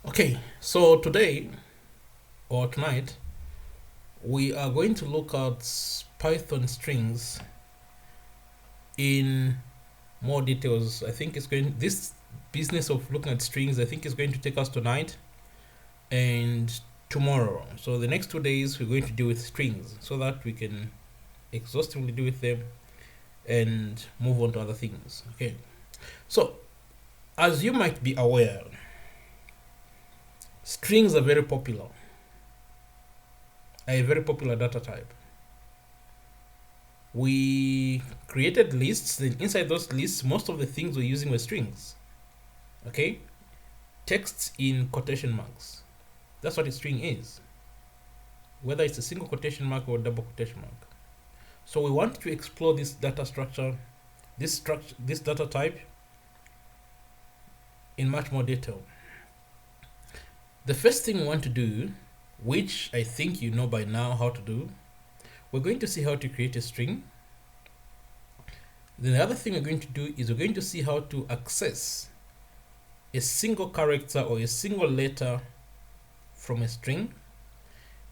Okay, so today or tonight we are going to look at Python strings in more details. I think it's going this business of looking at strings I think is going to take us tonight and tomorrow. So the next 2 days we're going to deal with strings so that we can exhaustively deal with them and move on to other things. Okay. So as you might be aware, strings are very popular. A very popular data type. We created lists, then inside those lists, most of the things we're using were strings. Okay? Texts in quotation marks. That's what a string is. Whether it's a single quotation mark or double quotation mark. So we want to explore this data structure, this data type in much more detail. The first thing we want to do, which I think you know by now how to do, we're going to see how to create a string. Then the other thing we're going to do is we're going to see how to access a single character or a single letter from a string.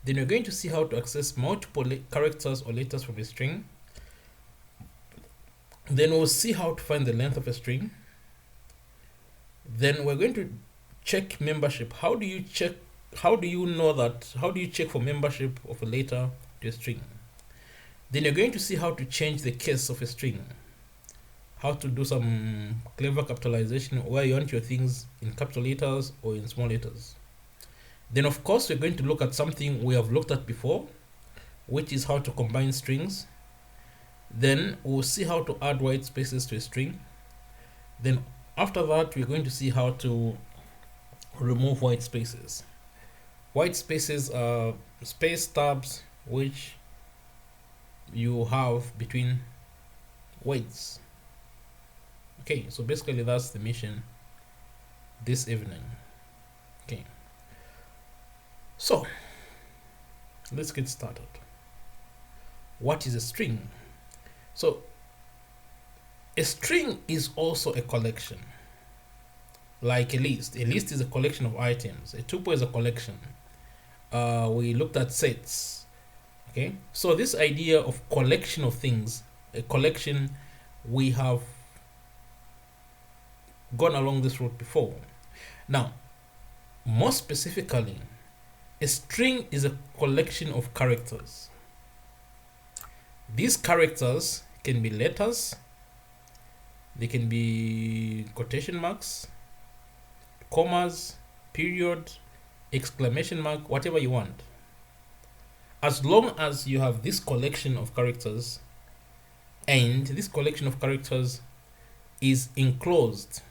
Then we're going to see how to access multiple characters or letters from a string. Then we'll see how to find the length of a string. Then we're going to check membership. How do you check for membership of a letter to a string? Then you're going to see how to change the case of a string, how to do some clever capitalization where you want your things in capital letters or in small letters. Then of course we're going to look at something we have looked at before, which is how to combine strings. Then we'll see how to add white spaces to a string. Then after that we're going to see how to remove white spaces. White spaces are space tabs which you have between weights. Okay, so basically that's the mission this evening. Okay, so let's get started. What is a string? So a string is also a collection, like a list. A list is a collection of items. A tuple is a collection. We looked at sets. Okay, so this idea of collection of things, a collection, we have gone along this route before. Now, more specifically, a string is a collection of characters. These characters can be letters, they can be quotation marks, commas, period, exclamation mark, whatever you want. As long as you have this collection of characters and this collection of characters is enclosed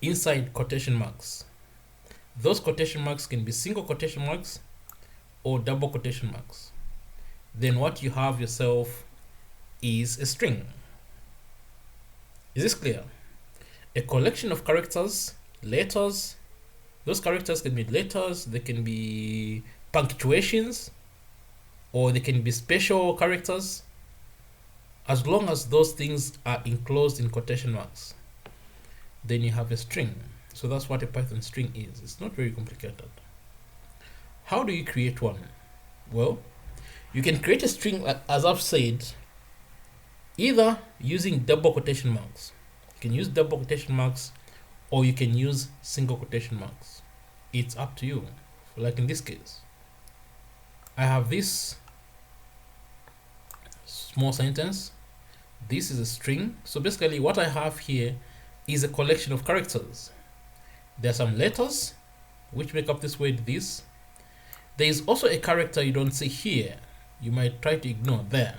inside quotation marks. Those quotation marks can be single quotation marks or double quotation marks. Then what you have yourself is a string. Is this clear? A collection of characters, letters. Those characters can be letters, they can be punctuations, or they can be special characters. As long as those things are enclosed in quotation marks, then you have a string. So that's what a Python string is. It's not very complicated. How do you create one? Well, you can create a string, as I've said, either using double quotation marks. You can use double quotation marks, or you can use single quotation marks. It's up to you. Like in this case, I have this small sentence. This is a string. So basically what I have here is a collection of characters. There are some letters which make up this word this. There is also a character you don't see here. You might try to ignore there.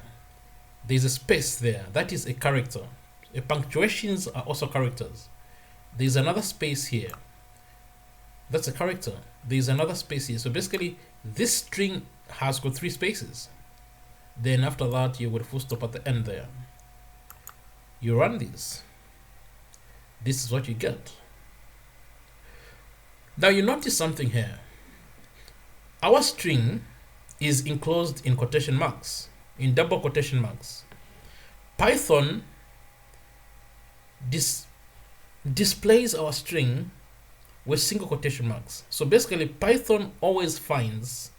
There's a space there. That is a character. Punctuations are also characters. There's another space here. That's a character. There's another space here. So basically this string has got 3 spaces. Then after that you would full stop at the end there. You run this. This is what you get. Now you notice something here. Our string is enclosed in quotation marks, in double quotation marks. Python displays our string with single quotation marks. So basically, Python always finds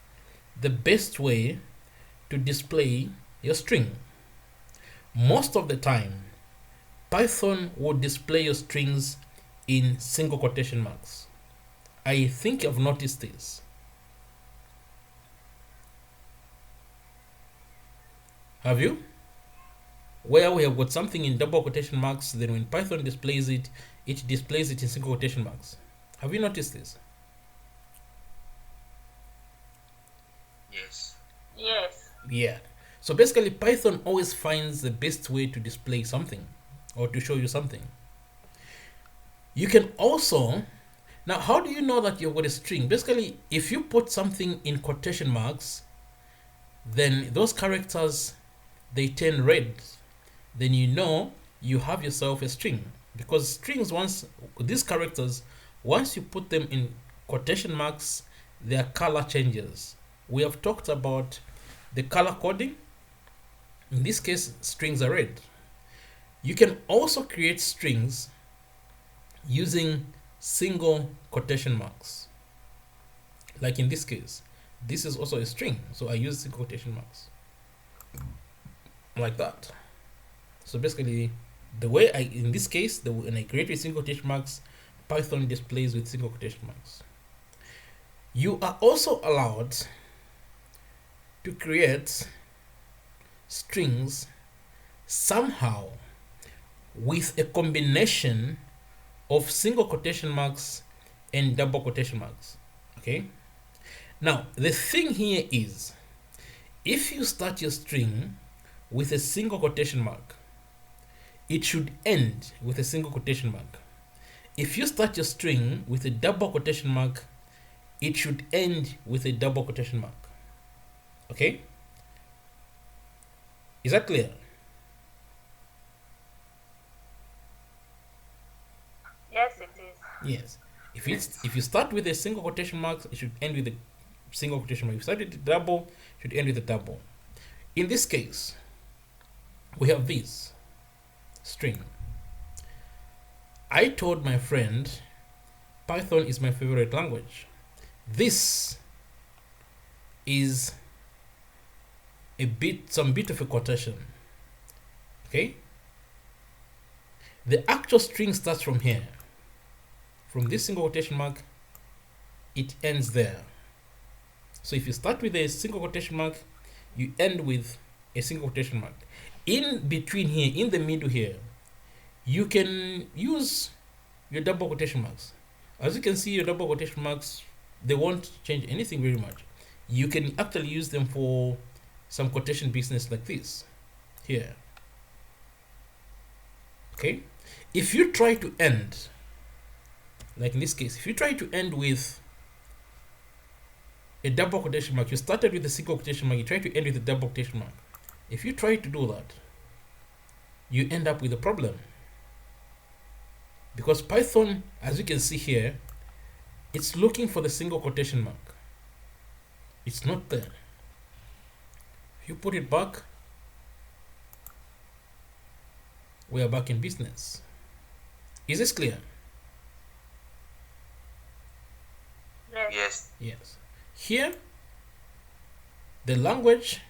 the best way to display your string. Most of the time, Python will display your strings in single quotation marks. I think you've noticed this. Have you? Where we have got something in double quotation marks, then when Python displays it, it displays it in single quotation marks. Have you noticed this? Yes. Yes. Yeah. So basically, Python always finds the best way to display something or to show you something. You can also, now how do you know that you've got a string? Basically, if you put something in quotation marks, then those characters, they turn red. Then you know you have yourself a string. Because strings, these characters, once you put them in quotation marks, their color changes. We have talked about the color coding. In this case, strings are red. You can also create strings using single quotation marks. Like in this case, this is also a string, so I use single quotation marks. Like that. So basically, the way in this case, when I create with single quotation marks, Python displays with single quotation marks. You are also allowed to create strings somehow with a combination of single quotation marks and double quotation marks. Okay? Now, the thing here is, if you start your string with a single quotation mark, it should end with a single quotation mark. If you start your string with a double quotation mark, it should end with a double quotation mark. Okay? Is that clear? Yes, it is. Yes. If you start with a single quotation mark, it should end with a single quotation mark. If you start with a double, it should end with a double. In this case, we have this string. I told my friend Python is my favorite language. This is some bit of a quotation. Okay? The actual string starts from here. From this single quotation mark, it ends there. So if you start with a single quotation mark, you end with a single quotation mark. In between here, in the middle here, you can use your double quotation marks. As you can see, your double quotation marks, they won't change anything very much. You can actually use them for some quotation business like this here. Okay? If you try to end, like in this case, if you try to end with a double quotation mark, you started with a single quotation mark, you try to end with a double quotation mark. If you try to do that, you end up with a problem. Because Python, as you can see here, it's looking for the single quotation mark. It's not there. If you put it back, we are back in business. Is this clear? Yes. Yes. Here, the language,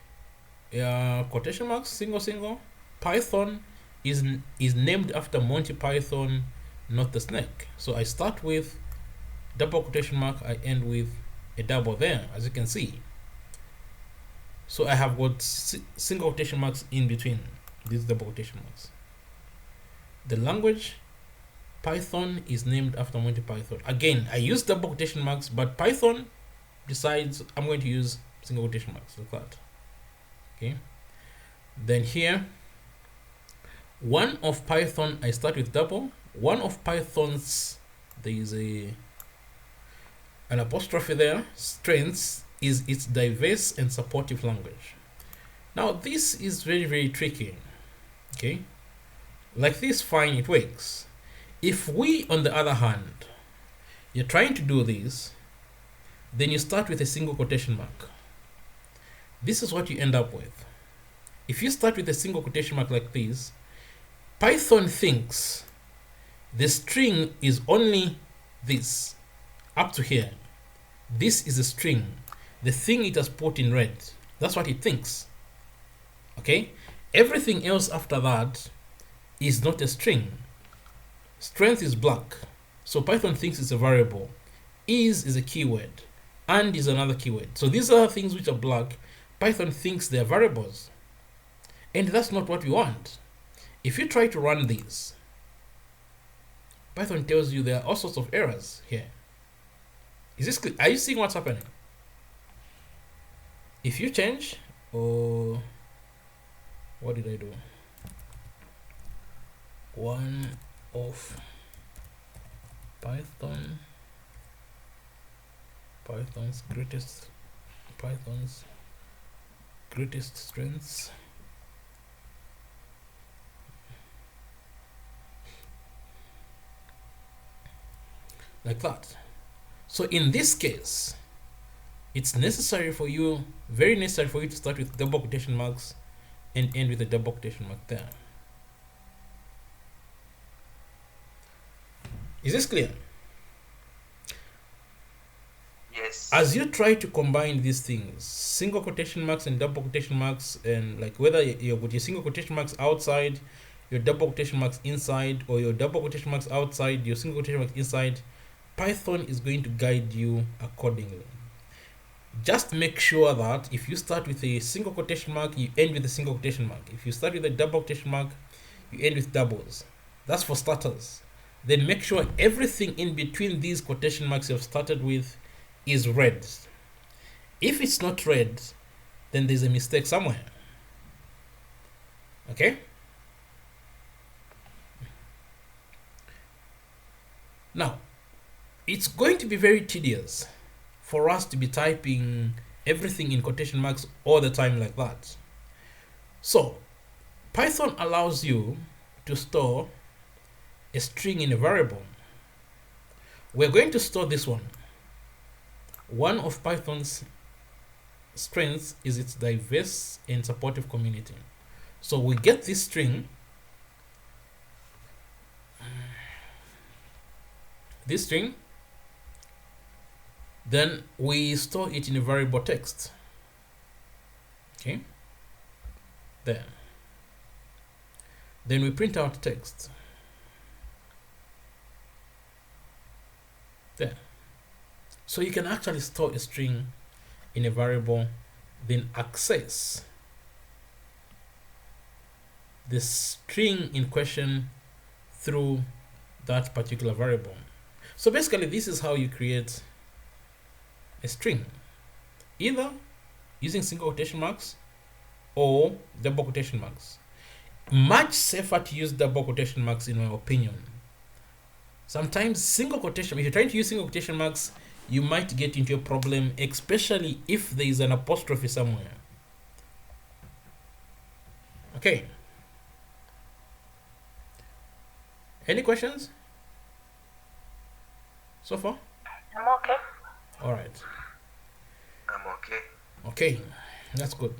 quotation marks, single. Python is named after Monty Python, not the snake. So I start with double quotation mark, I end with a double there, as you can see. So I have got single quotation marks in between these double quotation marks. The language, Python, is named after Monty Python. Again, I use double quotation marks, but Python decides I'm going to use single quotation marks like that. Okay. Then here, one of Python, I start with double. One of Python's, there is an apostrophe there. Strengths is its diverse and supportive language. Now this is very, very tricky. Okay. Like this, fine, it works. If we, on the other hand, you're trying to do this, then you start with a single quotation mark. This is what you end up with. If you start with a single quotation mark like this, Python thinks the string is only this. up to here, this is a string. The thing it has put in red, that's what it thinks. Okay? Everything else after that is not a string. Strength is black, so Python thinks it's a variable. Is a keyword, and is another keyword. So these are things which are black. Python thinks they're variables, and that's not what we want. If you try to run these, Python tells you there are all sorts of errors here. Is this clear? Are you seeing what's happening? If you change, or what did I do? One of Python's greatest strengths. Like that. So in this case, it's necessary for you, very necessary for you to start with double quotation marks and end with a double quotation mark there. Is this clear? Yes. As you try to combine these things, single quotation marks and double quotation marks, and like whether you're with your single quotation marks outside, your double quotation marks inside, or your double quotation marks outside, your single quotation marks inside, Python is going to guide you accordingly. Just make sure that if you start with a single quotation mark, you end with a single quotation mark. If you start with a double quotation mark, you end with doubles. That's for starters. Then make sure everything in between these quotation marks you've started with is red. If it's not red, then there's a mistake somewhere. Okay? Now, it's going to be very tedious for us to be typing everything in quotation marks all the time like that. So, Python allows you to store a string in a variable. We're going to store this one. One of Python's strengths is its diverse and supportive community. So we get this string, then we store it in a variable text. Okay, there. Then we print out text. There. So you can actually store a string in a variable, then access the string in question through that particular variable. So basically, this is how you create a string, either using single quotation marks or double quotation marks. Much safer to use double quotation marks, in my opinion. Sometimes single quotation, if you're trying to use single quotation marks, you might get into a problem, especially if there is an apostrophe somewhere. Okay. Any questions so far? I'm okay. All right. I'm okay. Okay, that's good.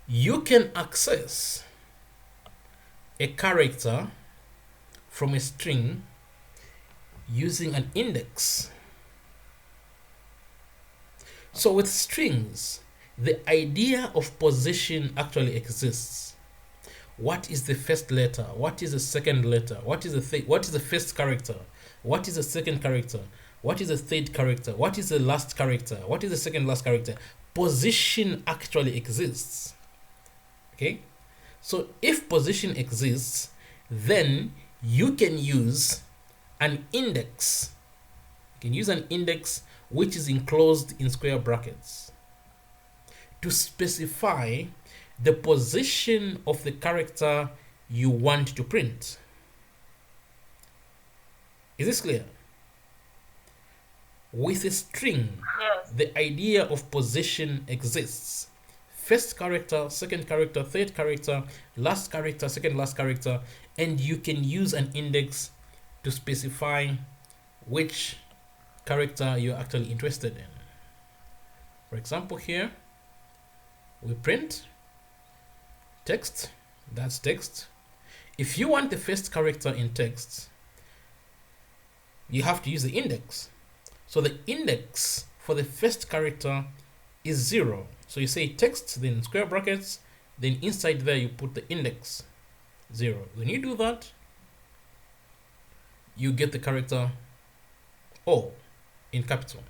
You can access a character from a string using an index. So with strings, the idea of position actually exists. What is the first letter? What is the second letter? What is the first character? What is the second character? What is the third character? What is the last character? What is the second last character? Position actually exists. Okay? So if position exists, then you can use an index. You can use an index which is enclosed in square brackets to specify the position of the character you want to print. Is this clear? With a string, Yes. the idea of position exists. First character, second character, third character, last character, second last character, and you can use an index to specify which character you're actually interested in. For example, here we print text, that's text. If you want the first character in text, you have to use the index. So the index for the first character is 0. So you say text, then square brackets, then inside there you put the index 0. When you do that, you get the character O in capital.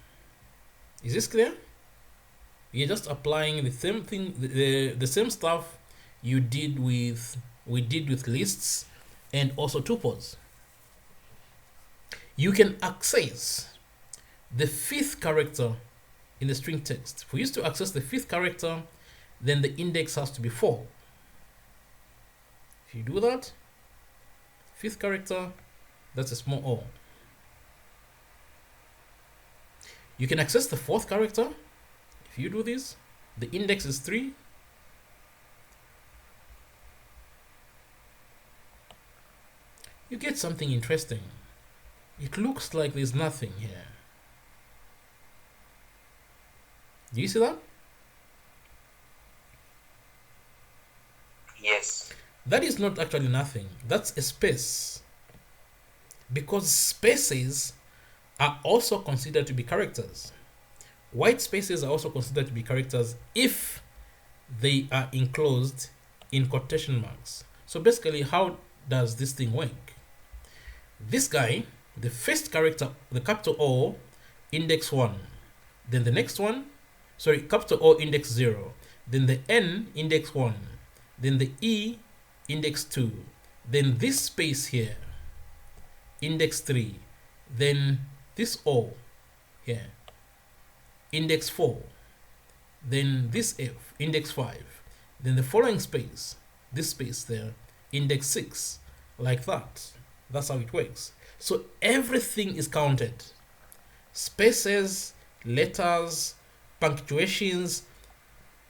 Is this clear? You're just applying the same thing, the same stuff we did with lists and also tuples. You can access the fifth character in the string text. For you to access the fifth character, then the index has to be 4. If you do that, fifth character, that's a small o. You can access the fourth character. If you do this, the index is 3. You get something interesting. It looks like there's nothing here. Do you see that? Yes. That is not actually nothing. That's a space. Because spaces are also considered to be characters. White spaces are also considered to be characters if they are enclosed in quotation marks. So basically, how does this thing work? This guy, the first character, the capital O, index 1. Then the next one, capital O, index 0. Then the N, index 1. Then the E, index 2. Then this space here, index 3. Then this O here, index 4. Then this F, index 5. Then the following space, this space there, index 6. Like that. That's how it works. So everything is counted. Spaces, letters, punctuations,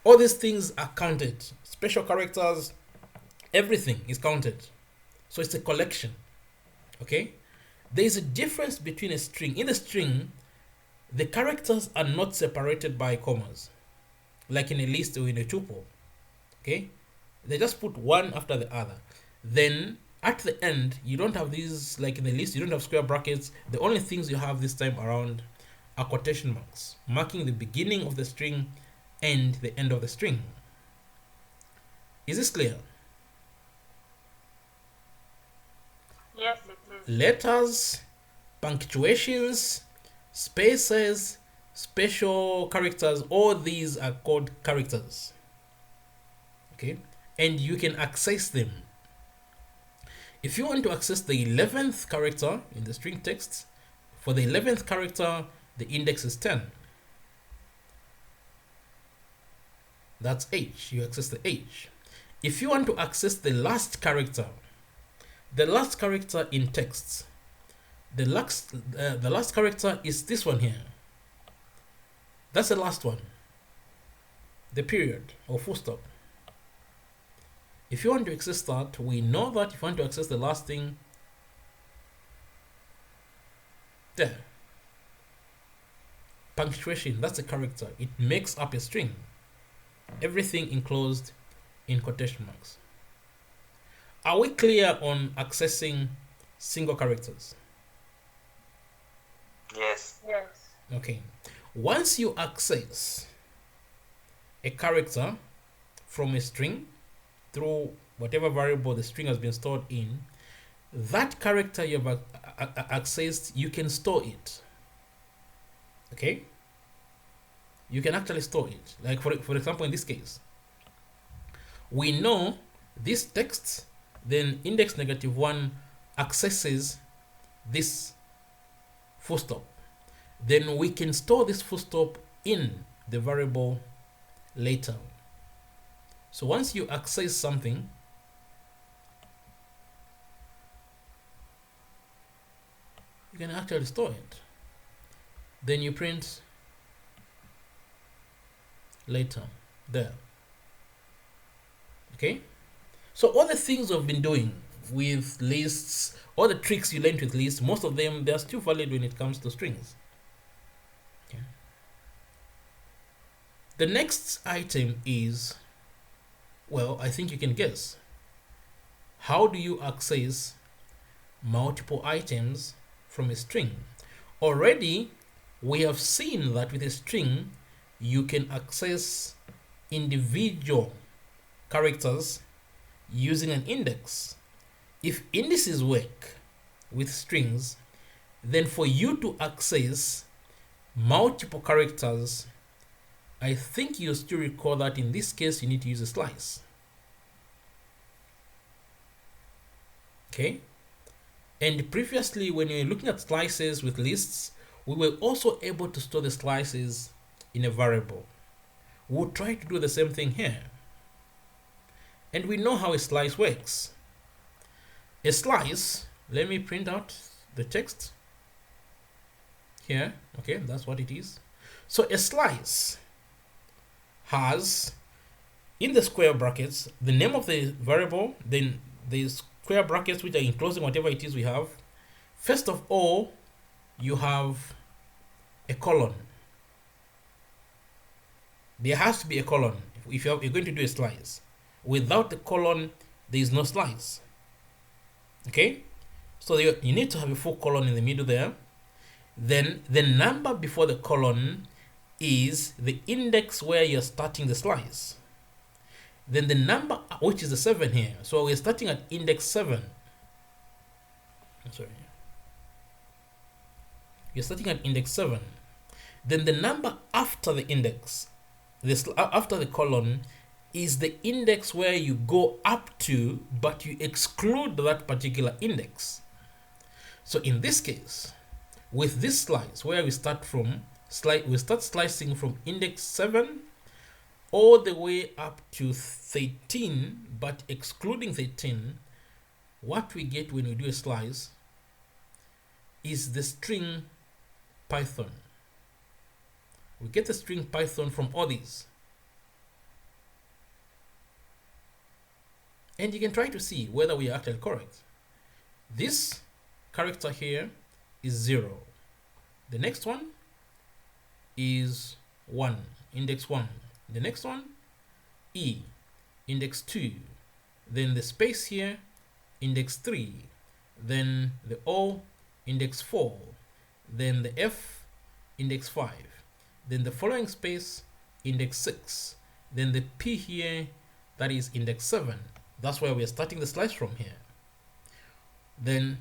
all these things are counted. Special characters, everything is counted. So it's a collection. Okay? There is a difference between a string. In a string, the characters are not separated by commas, like in a list or in a tuple. Okay? They just put one after the other. Then at the end, you don't have these, like in the list, you don't have square brackets. The only things you have this time around are quotation marks, marking the beginning of the string and the end of the string. Is this clear? Yes, it is. Letters, punctuations, spaces, special characters, all these are called characters. Okay? And you can access them. If you want to access the 11th character in the string text, for the 11th character, the index is 10. That's H. You access the H. If you want to access the last character in text, the last character is this one here. That's the last one. The period or full stop. If you want to access that, we know that if you want to access the last thing, there. Punctuation, that's a character. It makes up a string. Everything enclosed in quotation marks. Are we clear on accessing single characters? Yes. Yes. Okay. Once you access a character from a string through whatever variable the string has been stored in, that character you have accessed, you can store it. Okay? You can actually store it. Like for example, in this case, we know this text, then index -1 accesses this full stop. Then we can store this full stop in the variable later. So once you access something, you can actually store it. Then you print later there. Okay? So all the things we've been doing with lists, all the tricks you learned with lists, most of them, they're still valid when it comes to strings. Okay. The next item is, well, I think you can guess. How do you access multiple items from a string? Already, we have seen that with a string, you can access individual characters using an index. If indices work with strings, then for you to access multiple characters, I think you still recall that in this case you need to use a slice. Okay? And previously, when you were looking at slices with lists, we were also able to store the slices in a variable. We'll try to do the same thing here. And we know how a slice works. A slice, let me print out the text here. Okay, that's what it is. So a slice has, in the square brackets, the name of the variable, then the square brackets which are enclosing whatever it is we have. First of all, you have a colon. There has to be a colon if you're going to do a slice. Without the colon, there is no slice. Okay, so you need to have a full colon in the middle there. Then the number before the colon is the index where you're starting the slice. Then the number, which is the 7 here. So we're starting at index 7. Sorry. You're starting at index 7. Then the number after the index, after the colon, is the index where you go up to, but you exclude that particular index. So in this case, with this slice, where we start from, we start slicing from index 7 all the way up to 13, but excluding 13, what we get when we do a slice is the string Python. We get the string Python from all these. And you can try to see whether we are actually correct. This character here is 0. The next one is 1, index 1. The next one, E, index 2. Then the space here, index 3. Then the O, index 4. Then the F, index 5. Then the following space, index 6. Then the P here, that is index 7. That's where we're starting the slice from here. Then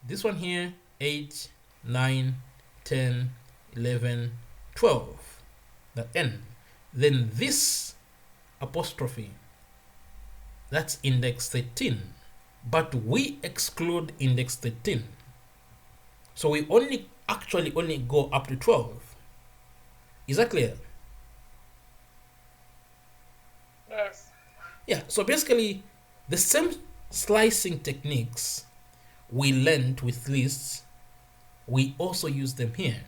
this one here, 8, 9, 10, 11, 12. That N. Then this apostrophe, that's index 13. But we exclude index 13. So we actually only go up to 12. Is that clear? Yes. Yeah, so basically the same slicing techniques we learned with lists, we also use them here.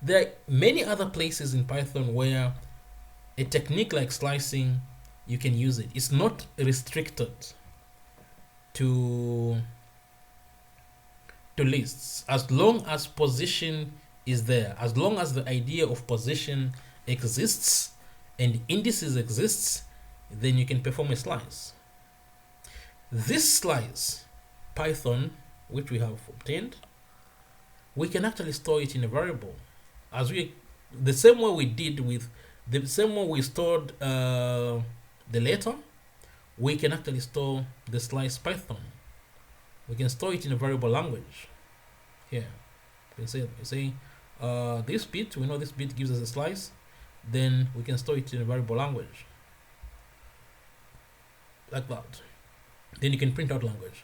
There are many other places in Python where a technique like slicing, you can use it. It's not restricted to lists. As long as position is there, as long as the idea of position exists and indices exists, then you can perform a slice. This slice Python, which we have obtained, we can actually store it in a variable, the same way we did with the same way we stored the letter. We can actually store the slice Python. We can store it in a variable language. Here, we can say this bit. We know this bit gives us a slice. Then we can store it in a variable language, like that. Then you can print out language.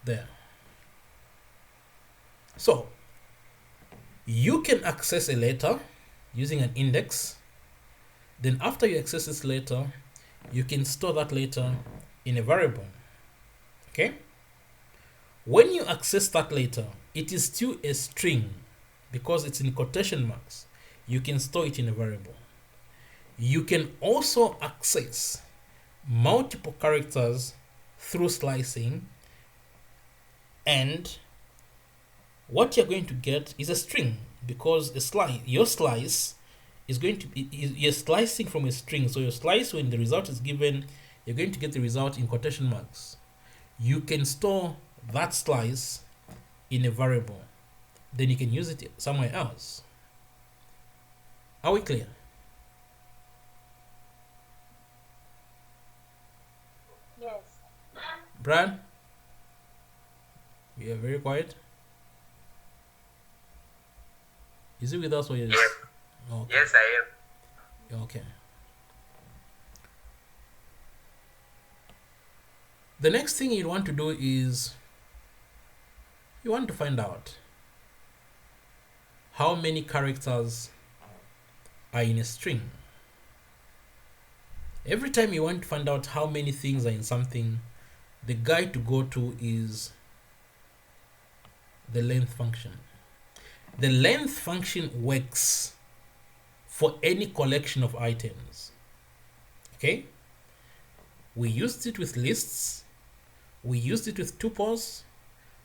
There. So you can access a letter using an index. Then after you access this letter, you can store that letter in a variable. Okay? When you access that letter, it is still a string because it's in quotation marks. You can store it in a variable. You can also access multiple characters through slicing, and what you're going to get is a string, because your slice is going to be, you're slicing from a string. So your slice, when the result is given, you're going to get the result in quotation marks. You can store that slice in a variable. then you can use it somewhere else. Are we clear? Yes. Brian? You are very quiet. Is he with us or is? Yes. Okay. Yes, I am. Okay. The next thing you want to do is you want to find out how many characters are in a string. Every time you want to find out how many things are in something, the guide to go to is the length function. The length function works for any collection of items. Okay? We used it with lists, we used it with tuples,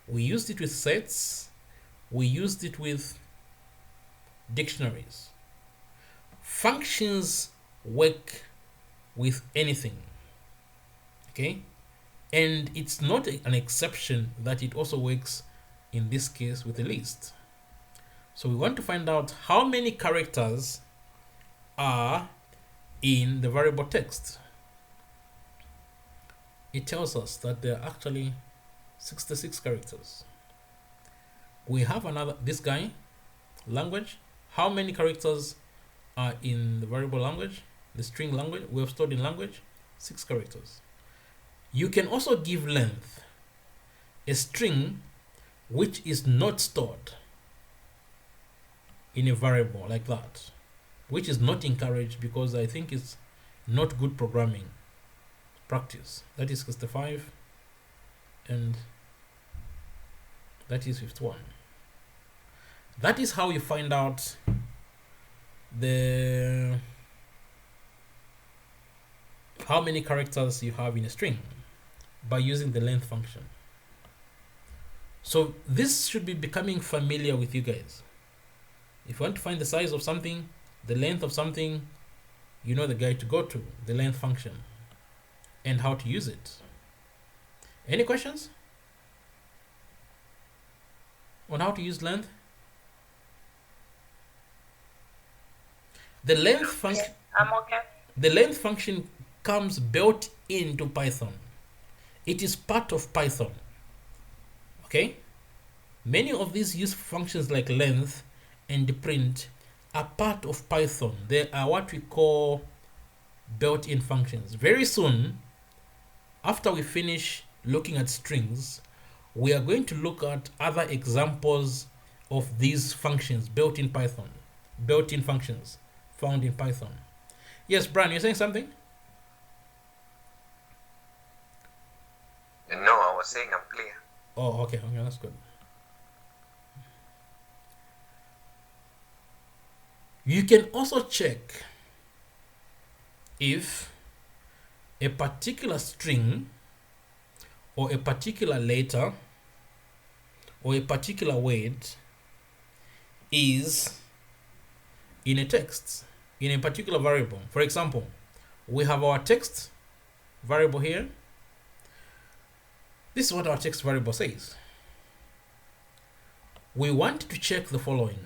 we used it with sets, we used it with dictionaries. Functions work with anything. Okay? And it's not an exception that it also works in this case with a list. So we want to find out how many characters are in the variable text. It tells us that there are actually 66 characters. We have this guy, language. How many characters are in the variable language, the string language we have stored in language? 6 characters. You can also give length, a string which is not stored in a variable like that, which is not encouraged because I think it's not good programming practice. That is 65 and that is 51. That is how you find out how many characters you have in a string by using the length function. So this should be becoming familiar with you guys. If you want to find the size of something, the length of something, you know the guide to go to, the length function, and how to use it. Any questions on how to use length? The length function. Yes, I'm okay. The length function comes built into Python. It is part of Python. Okay? Many of these useful functions like length and print are part of Python. They are what we call built-in functions. Very soon, after we finish looking at strings, we are going to look at other examples of these functions built in Python. Built-in functions found in Python. Yes, Brian, you're saying something? No, I was saying I'm clear. Oh, okay, that's good. You can also check if a particular string or a particular letter or a particular word is in a text, in a particular variable. For example, we have our text variable here. This is what our text variable says. We want to check the following.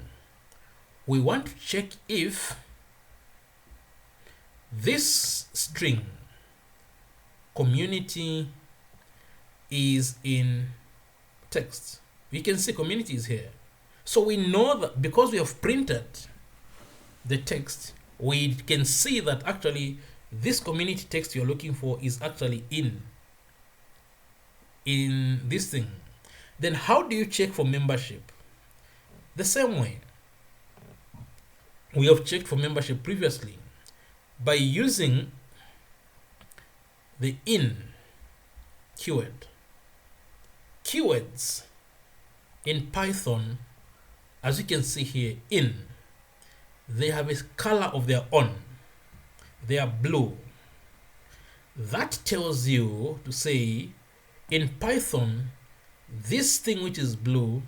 We want to check if this string community is in text. We can see community is here. So we know that because we have printed the text, we can see that actually this community text you're looking for is actually in this thing. Then how do you check for membership? The same way we have checked for membership previously by using the in keyword. Keywords in Python, as you can see here, they have a color of their own. They are blue. That tells you to say in Python, this thing which is blue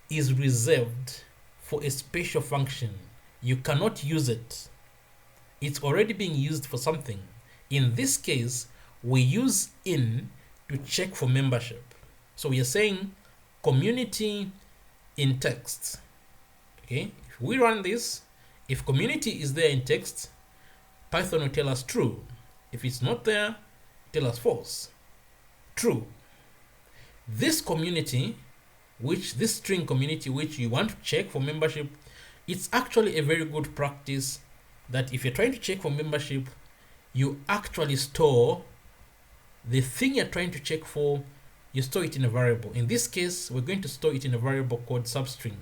is reserved for a special function. You cannot use it. It's already being used for something. In this case, we use in to check for membership. So we are saying community in text. Okay, if we run this, if community is there in text, Python will tell us true. If it's not there, tell us false. True. This community, this string community which you want to check for membership, it's actually a very good practice that if you're trying to check for membership, you actually store the thing you're trying to check for, you store it in a variable. In this case, we're going to store it in a variable called substring.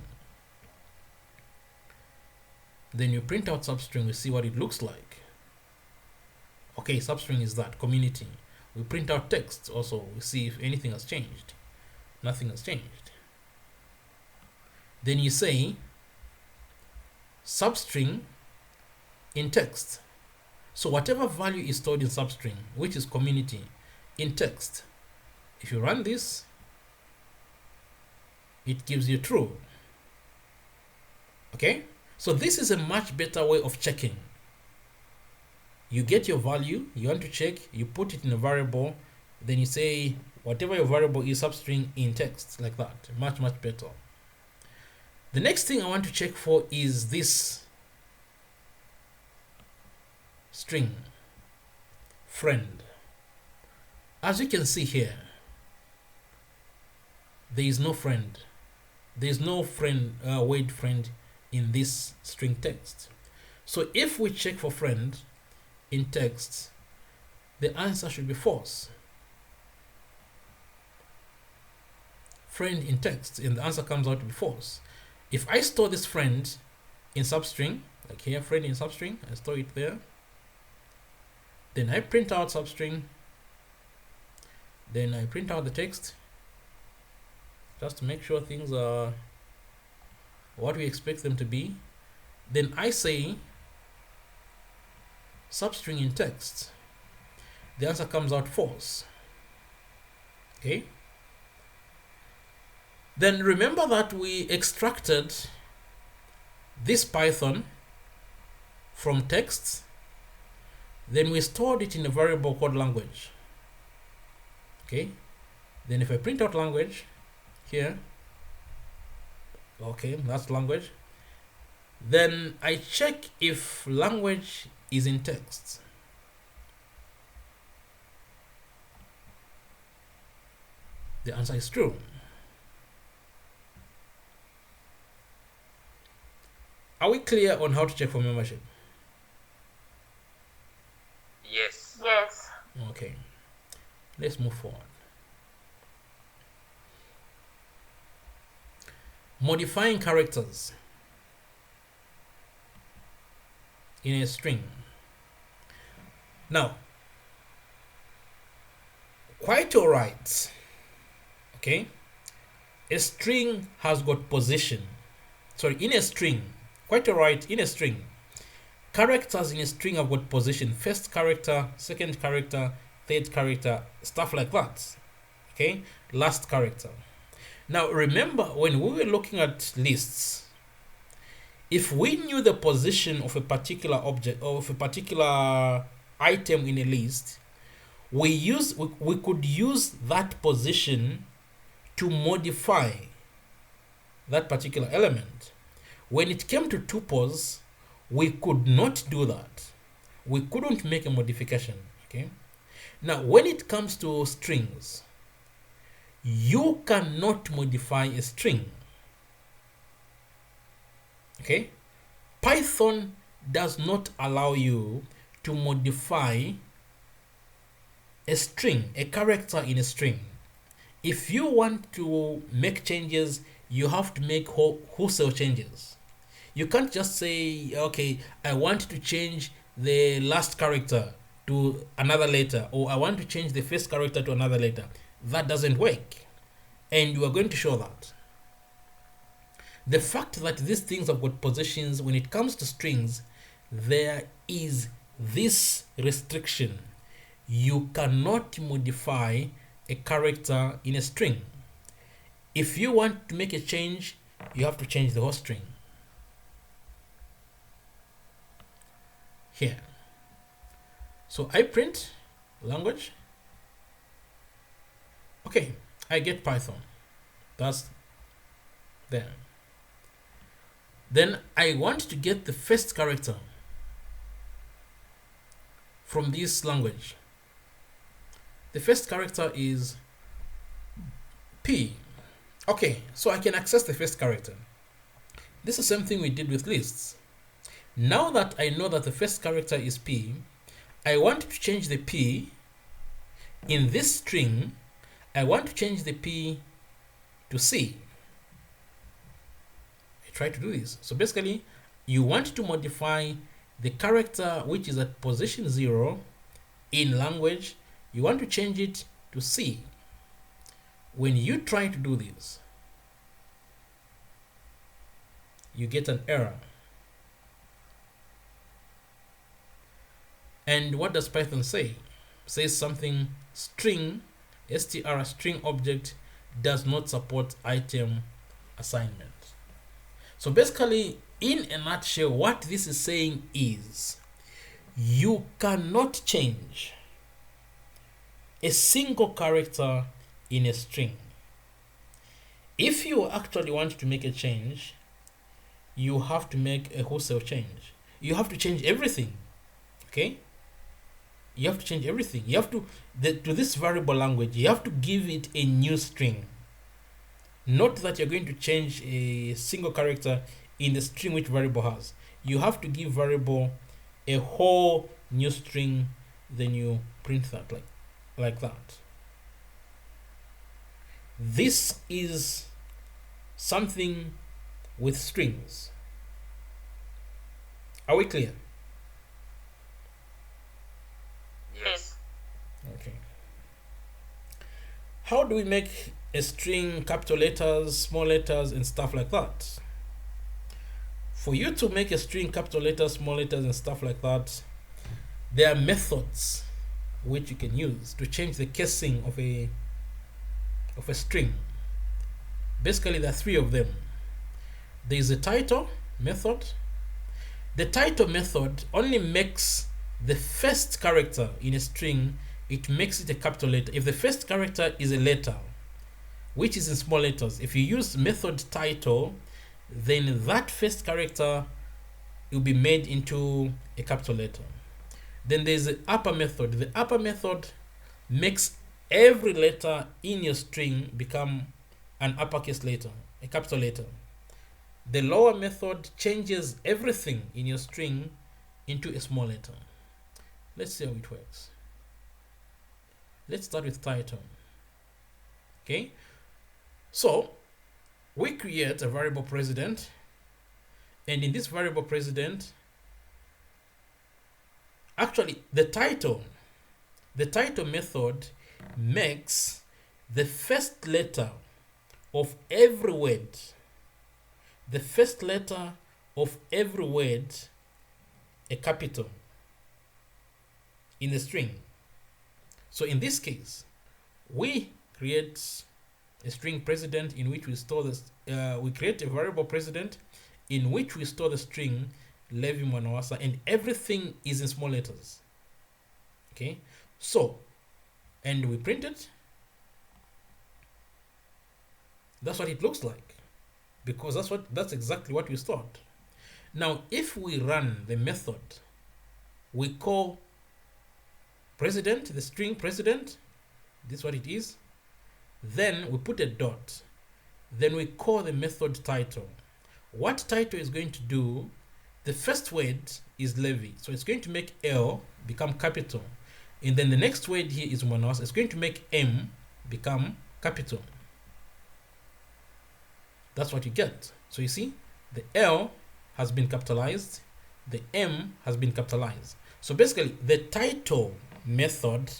Then you print out substring, we see what it looks like. Okay, substring is that, community. We print out text also, we see if anything has changed. Nothing has changed. Then you say substring in text. So whatever value is stored in substring, which is community, in text, if you run this, it gives you true. Okay, so this is a much better way of checking. You get your value, you want to check, you put it in a variable, then you say whatever your variable is, substring in text, like that. Much better. The next thing I want to check for is this string friend. As you can see here, there is no friend. There is no friend, word friend in this string text. So if we check for friend in text, the answer should be false. Friend in text, and the answer comes out to be false. If I store this friend in substring, like here, friend in substring, I store it there. Then I print out substring. Then I print out the text, just to make sure things are what we expect them to be. Then I say substring in text. The answer comes out false. Okay. Then remember that we extracted this Python from text. Then we stored it in a variable called language. Okay. Then if I print out language here, okay, that's language. Then I check if language is in text. The answer is true. Are we clear on how to check for membership? Yes. Yes. Okay. Let's move forward. Modifying characters in a string. Now, quite all right. Okay. A string has got position. Sorry, in a string, quite all right, in a string, characters in a string have got position. First character, second character, third character, stuff like that. Okay, last character. Now remember, when we were looking at lists, if we knew the position of a particular object or of a particular item in a list, we could use that position to modify that particular element. When it came to tuples, we could not do that. We couldn't make a modification. Okay. Now, when it comes to strings, you cannot modify a string. Okay. Python does not allow you to modify a string, a character in a string. If you want to make changes, you have to make wholesale changes. You can't just say, okay, I want to change the last character to another letter, or I want to change the first character to another letter. That doesn't work. And you are going to show that. The fact that these things have got positions, when it comes to strings, there is this restriction. You cannot modify a character in a string. If you want to make a change, you have to change the whole string. Here. So I print language. Okay, I get Python. That's there. Then I want to get the first character from this language. The first character is P. Okay, so I can access the first character. This is the same thing we did with lists. Now that I know that the first character is P, I want to change the P in this string. I want to change the P to C. I try to do this. So basically, you want to modify the character which is at position 0 in language. You want to change it to C. When you try to do this, you get an error. And what does Python say? It says something string, str string object does not support item assignment. So basically, in a nutshell, what this is saying is you cannot change a single character in a string. If you actually want to make a change, you have to make a wholesale change. You have to change everything. Okay? You have to change everything. You have to, to this variable language, you have to give it a new string. Not that you're going to change a single character in the string which variable has. You have to give variable a whole new string, then you print that like that. This is something with strings. Are we clear? Yes. Okay. How do we make a string capital letters, small letters, and stuff like that? For you to make a string capital letters, small letters, and stuff like that, there are methods which you can use to change the casing of a string. Basically, there are three of them. There is a title method. The title method only makes the first character in a string, it makes it a capital letter. If the first character is a letter, which is in small letters, if you use method title, then that first character will be made into a capital letter. Then there's the upper method. The upper method makes every letter in your string become an uppercase letter, a capital letter. The lower method changes everything in your string into a small letter. Let's see how it works. Let's start with title. Okay, so we create a variable president, and in this variable president, actually the title method makes the first letter of every word, a capital in the string. So in this case, we create a string president in which we store this. We create a variable president in which we store the string Levi Mwanawasa, and everything is in small letters. Okay, so and we print it. That's what it looks like, because that's exactly what we stored. Now, if we run the method, we call president, the string president, this is what it is. Then we put a dot. Then we call the method title. What title is going to do? The first word is Levi, so it's going to make L become capital, and then the next word here is Monos. It's going to make M become capital. That's what you get. So you see, the L has been capitalized, the M has been capitalized. So basically, the title method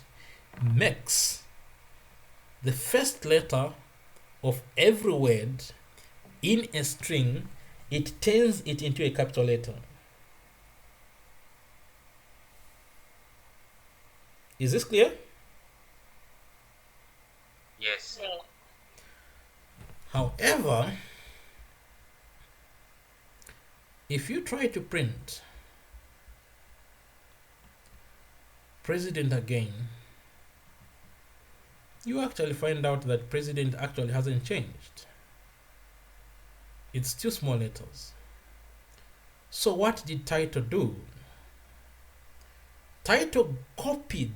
makes the first letter of every word in a string, it turns it into a capital letter. Is this clear? Yes. However, if you try to print president again, you actually find out that president actually hasn't changed. It's still small letters. So what did title do? Title copied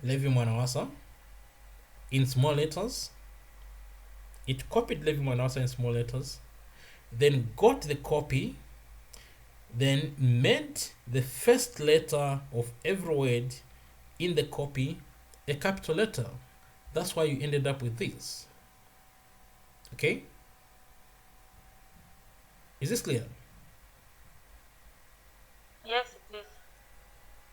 Levi Mwanawasa in small letters. It copied Levi Mwanawasa in small letters, then got the copy, then made the first letter of every word in the copy a capital letter. That's why you ended up with this. Okay? Is this clear? Yes, it is.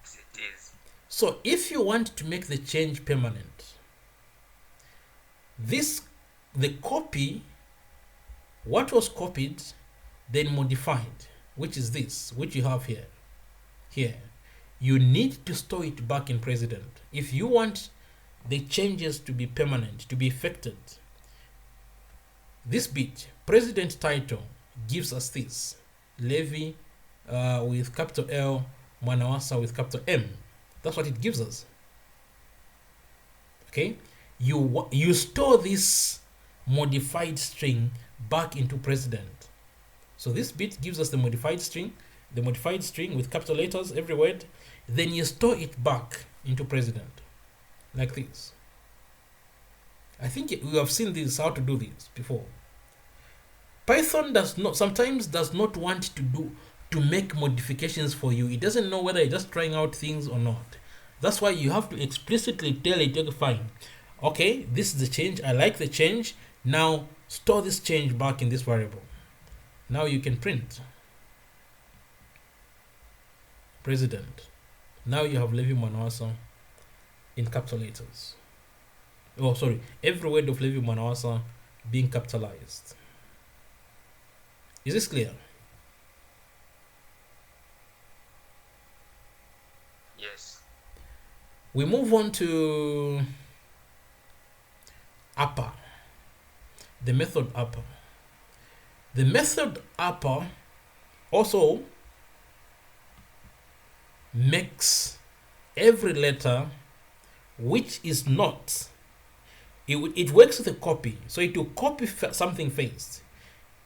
Yes, it is. So if you want to make the change permanent, the copy, what was copied, then modified, which is this, which you have here. Here, you need to store it back in president. If you want the changes to be permanent, to be effected, this bit, president title, gives us this. Levi with capital L, Mwanawasa with capital M. That's what it gives us. Okay? You store this modified string back into president. So this bit gives us the modified string with capital letters every word. Then you store it back into president, like this. I think we have seen this, how to do this before. Python sometimes does not want to make modifications for you. It doesn't know whether you're just trying out things or not. That's why you have to explicitly tell it, okay, fine. Okay, this is the change. I like the change. Now store this change back in this variable. Now you can print president. Now you have Levi Mwanawasa in capital letters. Oh, sorry. Every word of Levi Mwanawasa being capitalized. Is this clear? Yes. We move on to upper. The method upper. The method upper also makes every letter which is not, it works with a copy. So it will copy something first,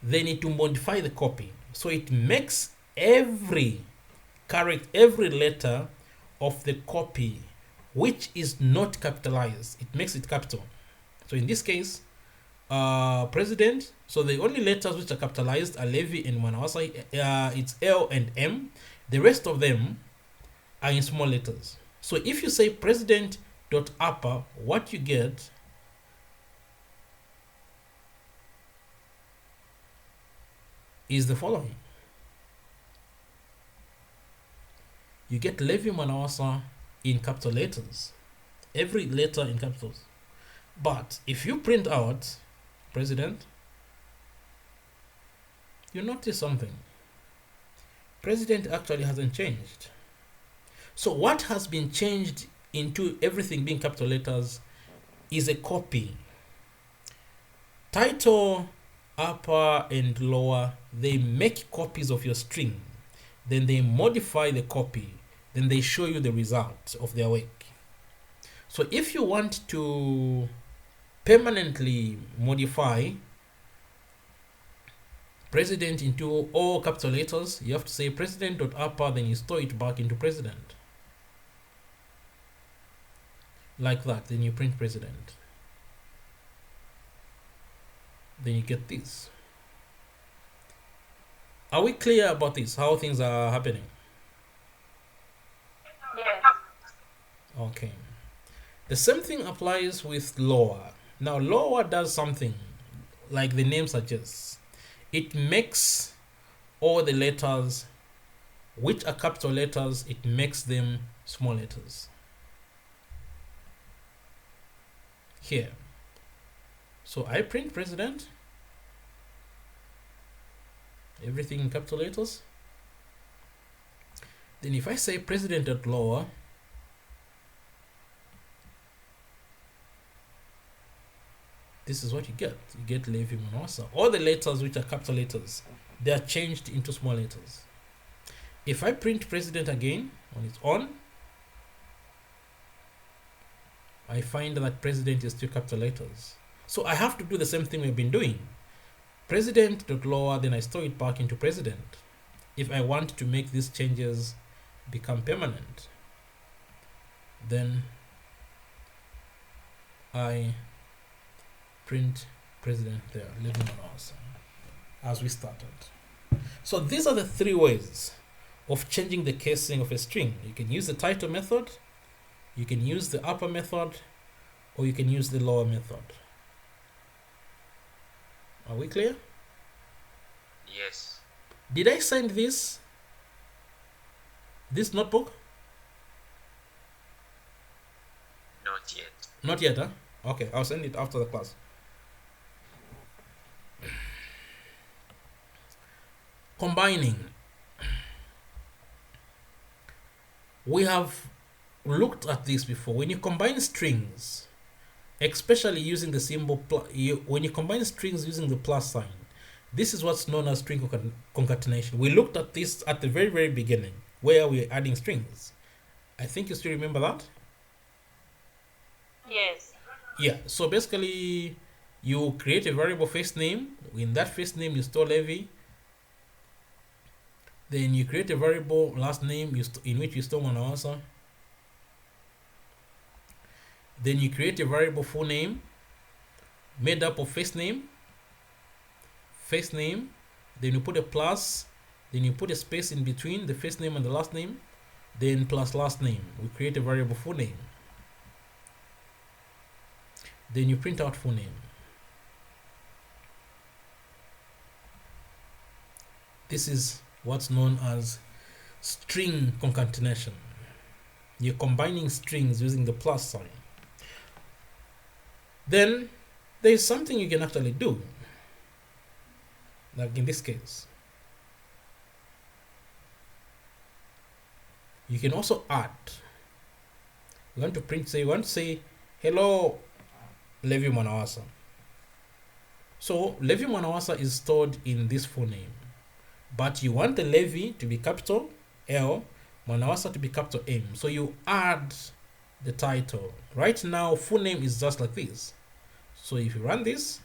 then it will modify the copy. So it makes every letter of the copy which is not capitalized, it makes it capital. So in this case, president, so the only letters which are capitalized are Levi and Mwanawasa. It's L and M. The rest of them are in small letters. So if you say president.upper, what you get is the following. You get Levi Mwanawasa in capital letters, every letter in capitals. But if you print out president, you notice something. President actually hasn't changed. So what has been changed into everything being capital letters is a copy. Title, upper and lower, they make copies of your string. Then they modify the copy. Then they show you the result of their work. So if you want to permanently modify president into all capital letters, you have to say president.upper, then you store it back into president. Like that, then you print president. Then you get this. Are we clear about this, how things are happening? Yes. Okay. The same thing applies with lower. Now lower does something like the name suggests. It makes all the letters which are capital letters, it makes them small letters. Here. So I print president. Everything in capital letters. Then if I say president.lower, this is what you get. You get Levi Mwanawasa. All the letters which are capital letters, they are changed into small letters. If I print president again on its own, I find that president is still capital letters. So I have to do the same thing we've been doing. president.lower, then I store it back into president. If I want to make these changes become permanent, then I print president there, leaving on awesome, as we started. So these are the three ways of changing the casing of a string. You can use the title method, you can use the upper method, or you can use the lower method. Are we clear? Yes. Did I send this notebook? Not yet. Not yet, huh? Okay, I'll send it after the class. Combining. We have looked at this before. When you combine strings, especially using the symbol when you combine strings using the plus sign, this is what's known as string concatenation. We looked at this at the very, very beginning, where we're adding strings. I think you still remember that? Yes. Yeah, so basically you create a variable first name. In that first name you store Levi. Then you create a variable last name in which you store Manawasa. Then you create a variable full name made up of first name, then you put a plus, then you put a space in between the first name and the last name, then plus last name. We create a variable full name. Then you print out full name. This is what's known as string concatenation. You're combining strings using the plus sign. Then there is something you can actually do, like in this case. You can also add. You want to say hello Levi Manawasa. So Levi Manawasa is stored in this full name, but you want the Levi to be capital L, Manawasa to be capital M. So you add the title. Right now full name is just like this. So if you run this,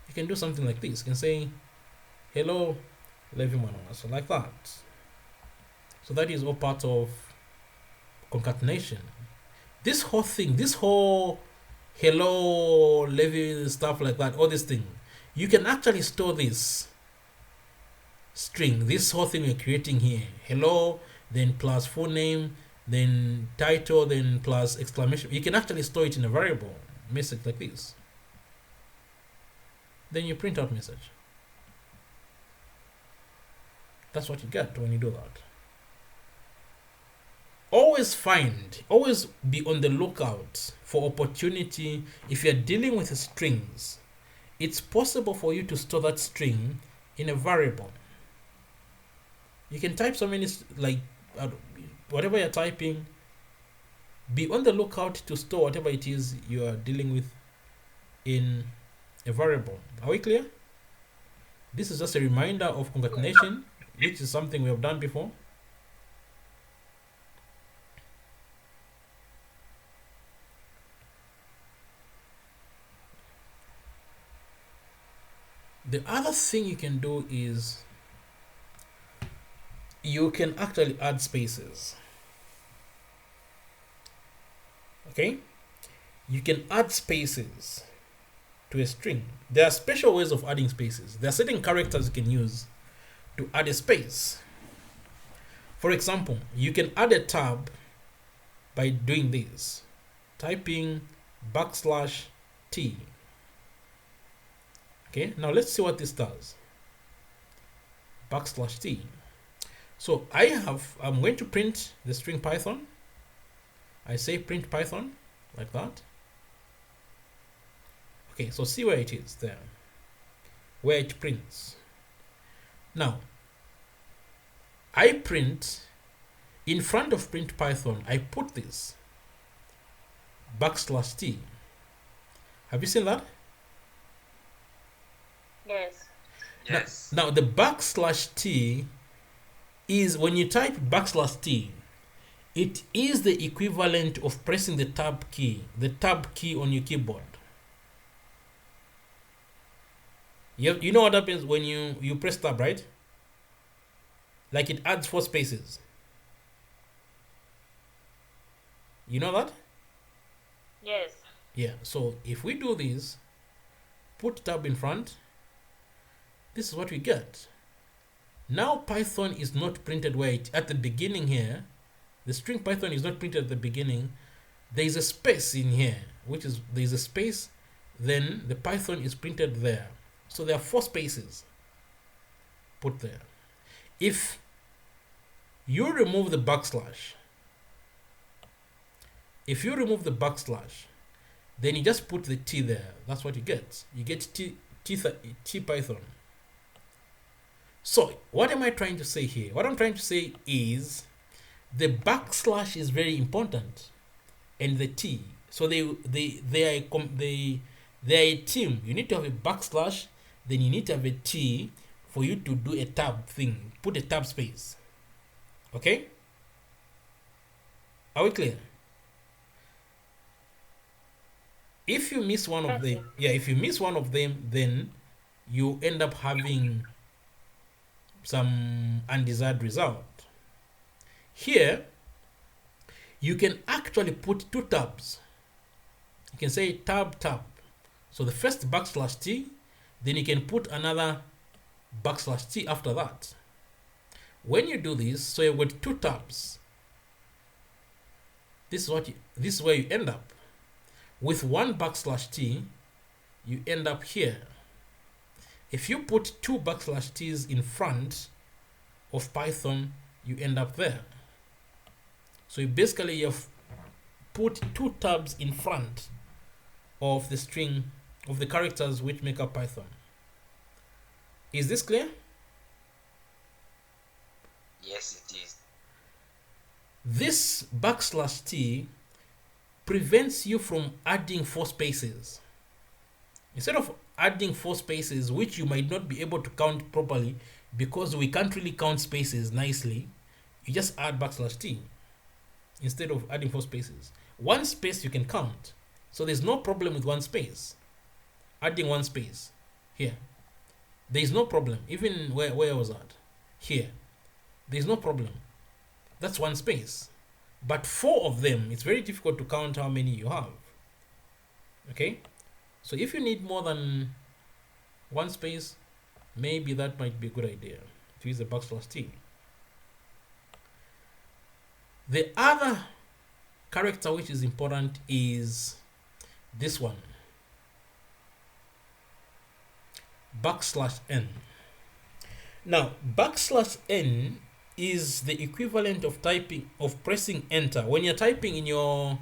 you can do something like this. You can say hello Levi Manawasa, like that. So that is all part of concatenation. This whole thing, this whole hello Levi stuff like that, all this thing, you can actually store this string, this whole thing we're creating here, hello, then plus full name, then title, then plus exclamation. You can actually store it in a variable message like this. Then you print out message. That's what you get when you do that. Always be on the lookout for opportunity. If you're dealing with strings, it's possible for you to store that string in a variable. You can type so many, whatever you're typing, be on the lookout to store whatever it is you are dealing with in a variable. Are we clear? This is just a reminder of concatenation, which is something we have done before. The other thing you can do is you can actually add spaces. Okay? You can add spaces to a string. There are special ways of adding spaces. There are certain characters you can use to add a space. For example, you can add a tab by doing this. Typing \T. Okay, now let's see what this does. \T. So I'm going to print the string Python. I say print Python like that. Okay, so see where it is there, where it prints. Now, I print in front of print Python. I put this \T. Have you seen that? Yes. Yes. Now the \T is when you type \T, it is the equivalent of pressing the tab key on your keyboard. You know what happens when you press tab, right? Like it adds 4 spaces. You know that? Yes. Yeah. So if we do this, put tab in front, this is what we get. Now Python is not printed where it at the beginning here. The string Python is not printed at the beginning. There is a space in here, which is there is a space. Then the Python is printed there. So there are 4 spaces put there. If you remove the backslash, then you just put the T there. That's what you get. You get T Python. So what am I trying to say here? What I'm trying to say is the backslash is very important, and the T. So they are a team. You need to have a backslash, then you need to have a T for you to do a tab thing. Put a tab space. Okay? Are we clear? If you miss one of them, if you miss one of them, then you end up having some undesired result. Here, you can actually put 2 tabs. You can say tab. So the first backslash T, then you can put another backslash T after that. When you do this, so you've got 2 tabs. This is where you end up. With 1 backslash T, you end up here. If you put 2 backslash T's in front of Python, you end up there. So you basically have put 2 tabs in front of the string of the characters which make up Python. Is this clear? Yes, it is. This backslash T prevents you from adding 4 spaces. Instead of adding 4 spaces, which you might not be able to count properly because we can't really count spaces nicely, you just add backslash T instead of adding 4 spaces. 1 space you can count. So there's no problem with 1 space. Adding 1 space here. There is no problem. Even where I was at. Here. There's no problem. That's 1 space. But 4 of them, it's very difficult to count how many you have. Okay? So if you need more than 1 space, maybe that might be a good idea to use the backslash T. The other character which is important is this one. Backslash N. Now, backslash N is the equivalent of pressing enter when you're typing in your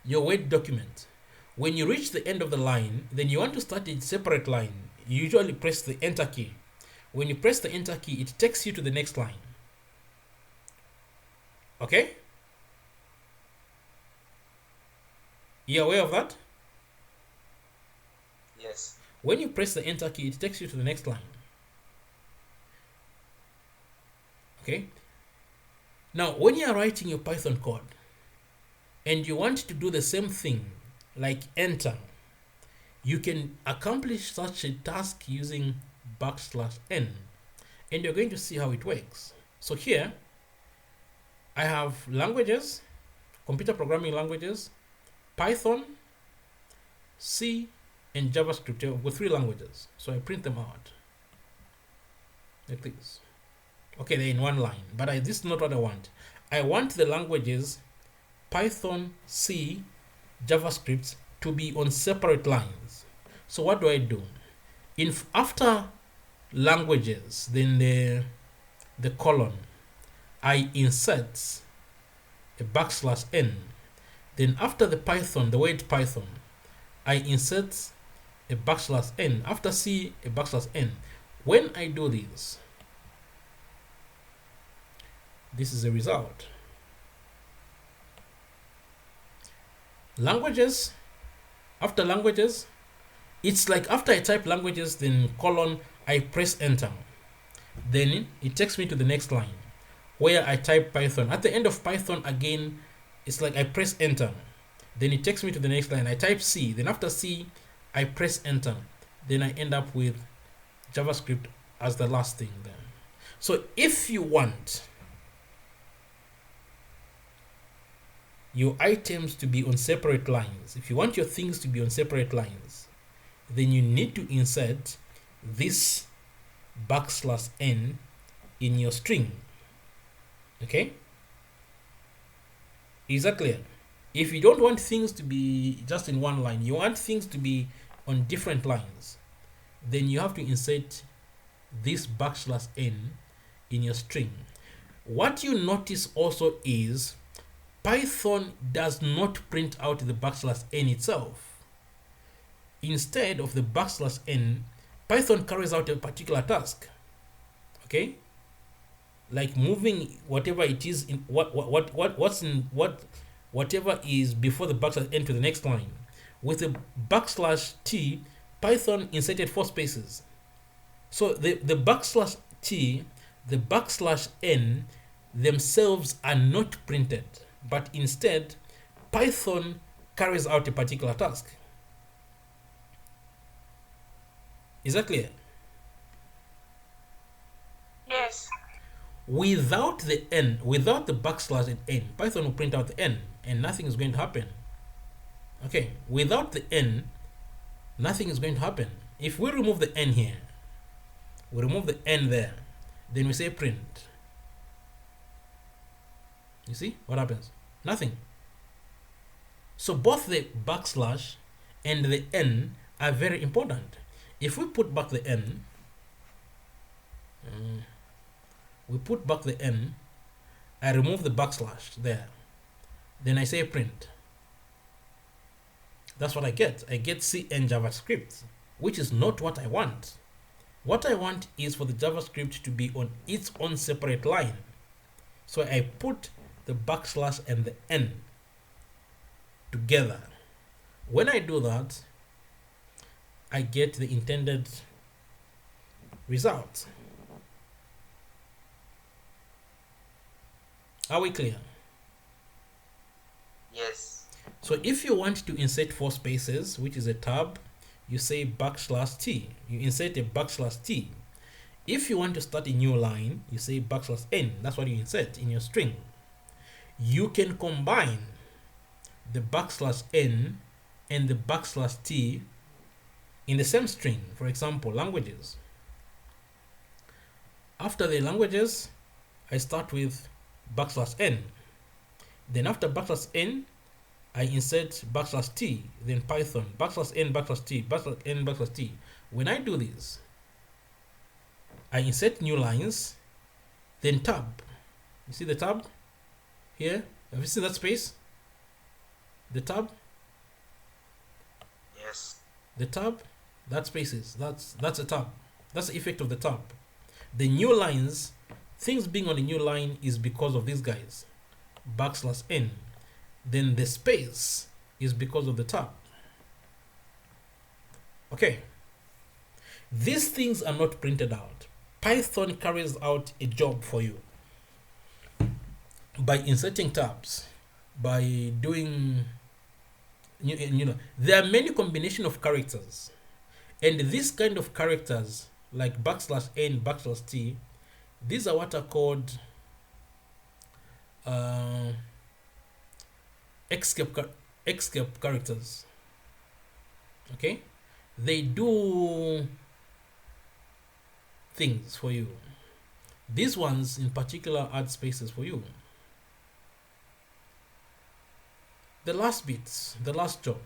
your Word document. When you reach the end of the line, then you want to start a separate line. You usually press the enter key. When you press the enter key, it takes you to the next line. Okay? You aware of that? Yes. When you press the enter key, it takes you to the next line. Okay? Now, when you are writing your Python code and you want to do the same thing like enter, you can accomplish such a task using backslash N, and you're going to see how it works. So here, I have languages, computer programming languages, Python, C, and JavaScript. I've got 3 languages, so I print them out like this. Okay, they're in one line, but this is not what I want. I want the languages Python, C, JavaScript to be on separate lines. So what do I do? After languages, then the colon, I insert a backslash N. Then after the Python, the word Python, I insert a backslash N. After C, a backslash N. When I do this, this is the result. Languages, after languages, it's like after I type languages, then colon, I press enter. Then it takes me to the next line where I type Python. At the end of Python again, it's like I press enter. Then it takes me to the next line. I type C. Then after C, I press enter, then I end up with JavaScript as the last thing then. So if you want your items to be on separate lines, if you want your things to be on separate lines, then you need to insert this \n in your string. Okay? Is that clear? If you don't want things to be just in one line, you want things to be on different lines, then you have to insert this \n in your string. What you notice also is Python does not print out the \n itself. Instead of the \n, Python carries out a particular task. Okay? Like moving whatever it is in whatever is before the \n to the next line. With the \t, Python inserted 4 spaces. So the \t, the \n themselves are not printed, but instead Python carries out a particular task. Is that clear? Yes. Without the n, without the \n, Python will print out the n and nothing is going to happen. Okay, without the n, nothing is going to happen. If we remove the n here, we remove the n there, then we say print. You see what happens? Nothing. So both the / and the n are very important. If we put back the n, I remove the / there, then I say print. That's what I get. I get cn JavaScript, which is not what I want. What I want is for the JavaScript to be on its own separate line. So I put the / and the n together. When I do that, I get the intended result. Are we clear? Yes. So if you want to insert 4 spaces, which is a tab, you say \t. You insert a \t. If you want to start a new line, you say \n. That's what you insert in your string. You can combine the \n and the \t in the same string. For example, languages. After the languages, I start with \n. Then after \n, I insert \t, then Python, \n, \t. When I do this, I insert new lines, then tab. You see the tab here? Have you seen that space? The tab? Yes. The tab, that spaces. That's a tab. That's the effect of the tab. The new lines, things being on the new line is because of these guys, \n. Then the space is because of the tab. Okay. These things are not printed out. Python carries out a job for you by inserting tabs, by doing, there are many combination of characters, and this kind of characters like \n, \t, these are what are called escape characters. Okay, they do things for you. These ones in particular add spaces for you. The last bits, the last job.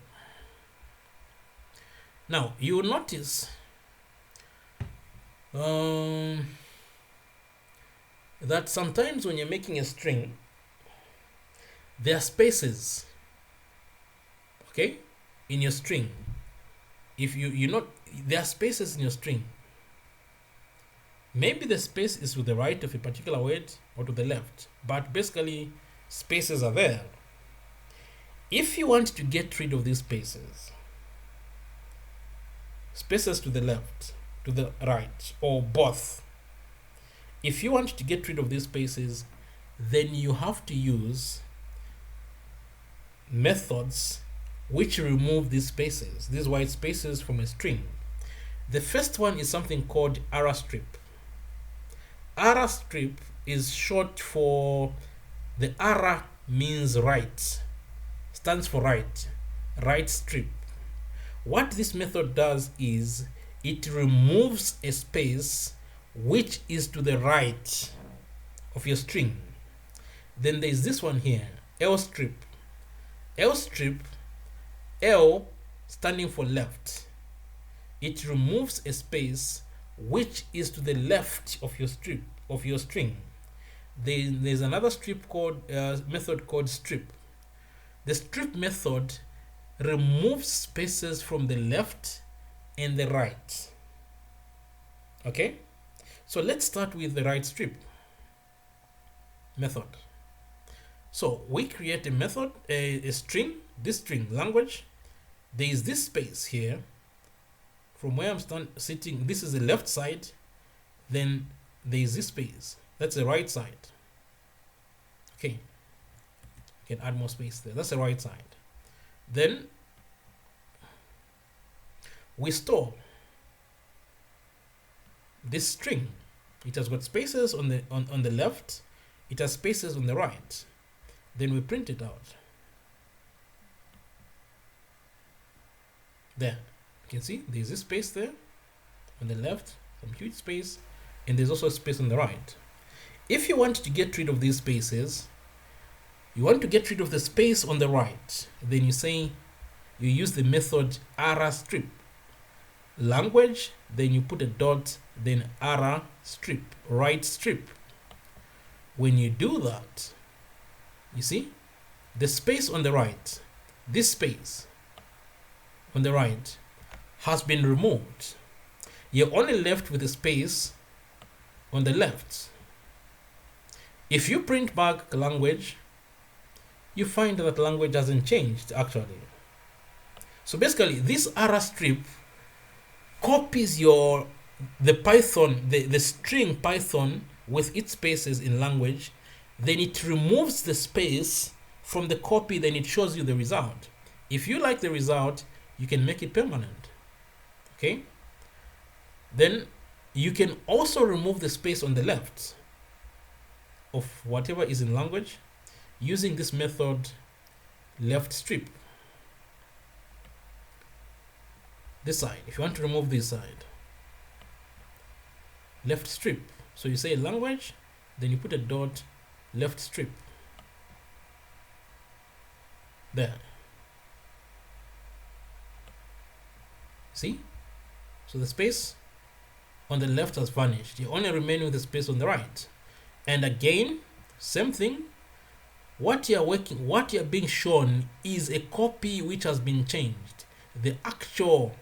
Now you will notice that sometimes when you're making a string, there are spaces, okay, in your string. If there are spaces in your string. Maybe the space is to the right of a particular word or to the left, but basically spaces are there. If you want to get rid of these spaces to the left, to the right, or both, if you want to get rid of these spaces, then you have to use methods which remove these spaces, these white spaces from a string. The first one is something called Arastrip. Arastrip is short for, the Ara means right, stands for right strip. What this method does is it removes a space which is to the right of your string. Then there is this one here, L strip. L strip, L standing for left. It removes a space which is to the left of your strip of your string. There's another strip called method called strip. The strip method removes spaces from the left and the right. Okay, so let's start with the right strip method. So we create a method, a string, this string language. There is this space here. From where I'm sitting, this is the left side. Then there is this space. That's the right side. Okay. You can add more space there. That's the right side. Then we store this string. It has got spaces on the left. It has spaces on the right. Then we print it out. There. You can see there's this space there on the left, some huge space, and there's also a space on the right. If you want to get rid of these spaces, you want to get rid of the space on the right, then you use the method Arastrip. Language, then you put a dot, then Arastrip, right strip. When you do that, you see the space on the right, this space on the right has been removed. You're only left with a space on the left. If you print back language, you find that language hasn't changed actually. So basically this Arastrip copies the Python, the string Python with its spaces in language, then it removes the space from the copy, then it shows you the result. If you like the result, you can make it permanent. Okay, then you can also remove the space on the left of whatever is in language using this method left strip. This side, if you want to remove this side, left strip. So you say language, then you put a dot, left strip. There. See? So the space on the left has vanished. You only remain with the space on the right. And again, same thing. What you're being shown is a copy which has been changed. The actual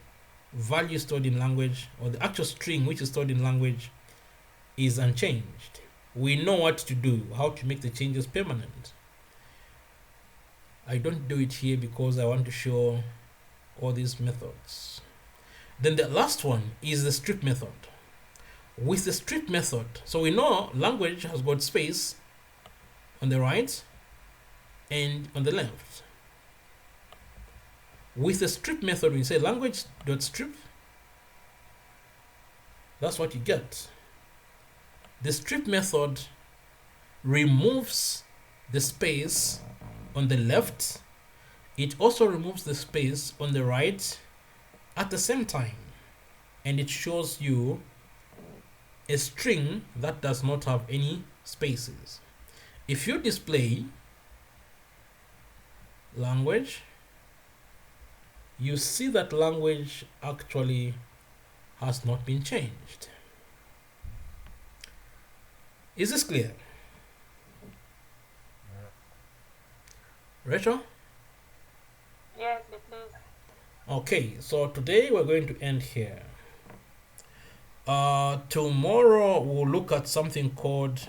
value stored in language, or the actual string which is stored in language, is unchanged. We know what to do, how to make the changes permanent. I don't do it here because I want to show all these methods. Then the last one is the strip method. With the strip method, so we know language has got space on the right and on the left. With the strip method, we say language.strip. That's what you get. The strip method removes the space on the left. It also removes the space on the right at the same time, and it shows you a string that does not have any spaces. If you display language, you see that language actually has not been changed. Is this clear? Rachel? Yes, it is. Okay, so today we're going to end here. Tomorrow we'll look at something called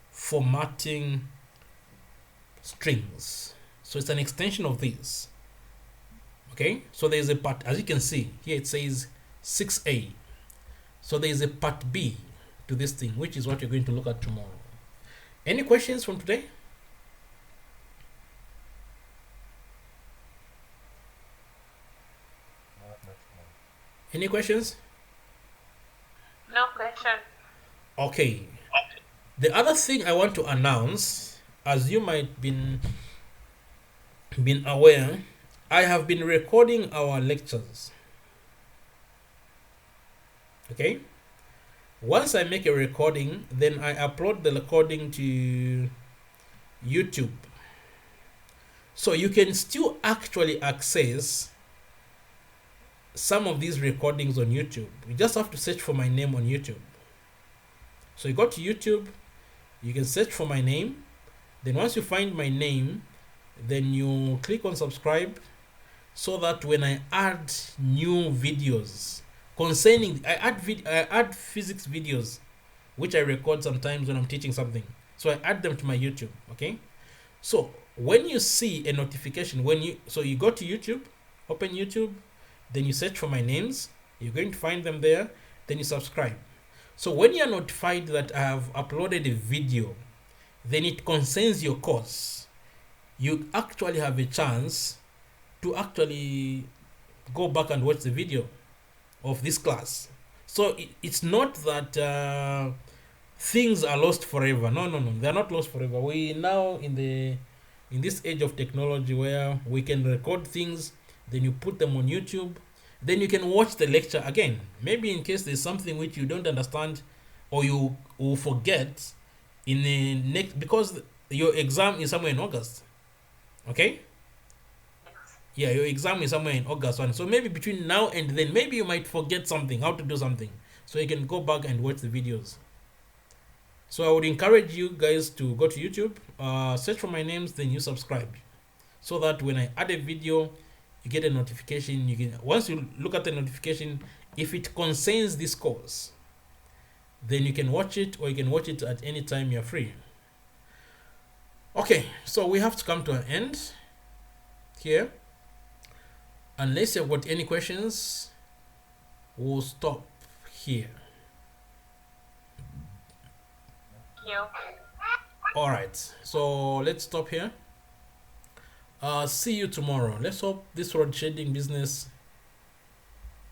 formatting strings. So it's an extension of this. Okay, so there's a part, as you can see here, it says 6a. So there's a part B to this thing, which is what you're going to look at tomorrow. Any questions from today? Any questions? No question. Okay. The other thing I want to announce, as you might been aware, I have been recording our lectures. Okay? Once I make a recording, then I upload the recording to YouTube. So you can still actually access some of these recordings on YouTube. You just have to search for my name on YouTube. So you go to YouTube, you can search for my name. Then once you find my name, then you click on subscribe, so that when I add new videos concerning, I add physics videos, which I record sometimes when I'm teaching something. So I add them to my YouTube. Okay. So when you see a notification, you go to YouTube, open YouTube, then you search for my names. You're going to find them there. Then you subscribe. So when you're notified that I have uploaded a video, then it concerns your course, you actually have a chance to actually go back and watch the video of this class. So it's not that things are lost forever. No, they're not lost forever. We now in this age of technology where we can record things, then you put them on YouTube, then you can watch the lecture again. Maybe in case there's something which you don't understand or you will forget in the next, because your exam is somewhere in August. Okay? Yeah, your exam is somewhere in August 1. So maybe between now and then, maybe you might forget something, how to do something. So you can go back and watch the videos. So I would encourage you guys to go to YouTube, search for my names, then you subscribe, so that when I add a video, you get a notification. You can, once you look at the notification, if it concerns this course, then you can watch it, or you can watch it at any time you're free. Okay, so we have to come to an end here. Unless you've got any questions, we'll stop here. You. All right, so let's stop here. See you tomorrow. Let's hope this road shading business